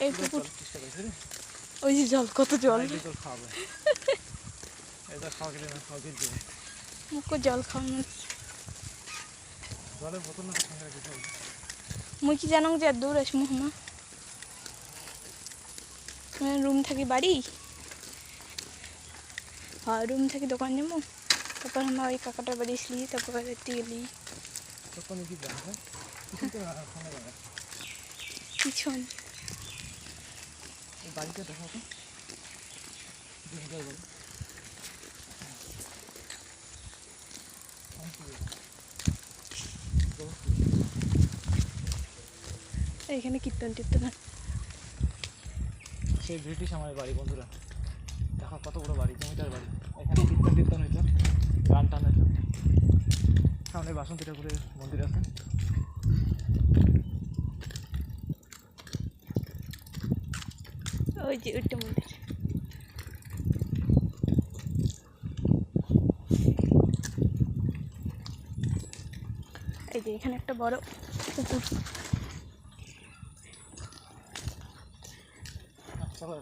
এই পুকুর ওই যে জল, কত জল, মুখ জল খাওয়ানো মুই কি জানো যে দূর আসবো মা রুম থাকি বাড়ি, হ্যাঁ রুম থাকি দোকান যাবো, তারপর আমরা ওই কাকাটার বাড়ি আসলি, তারপর রাত্রি গেলি পিছন বাড়িতে দেখা তো এখানে কীর্তন টির্তন সেই ব্রিটিশ আমার বাড়ি বন্ধুরা, দেখো কত বড় বাড়ি, জমিদার বাড়ি। এখানে কীর্তন টির্তন হইতো, গান টান হইতো। সামনে বাসন্তী ঠাকুরের মন্দির আছে। ওই যে ওইটা মন্দির, এই যে এখানে একটা বড় পুকুর। চলো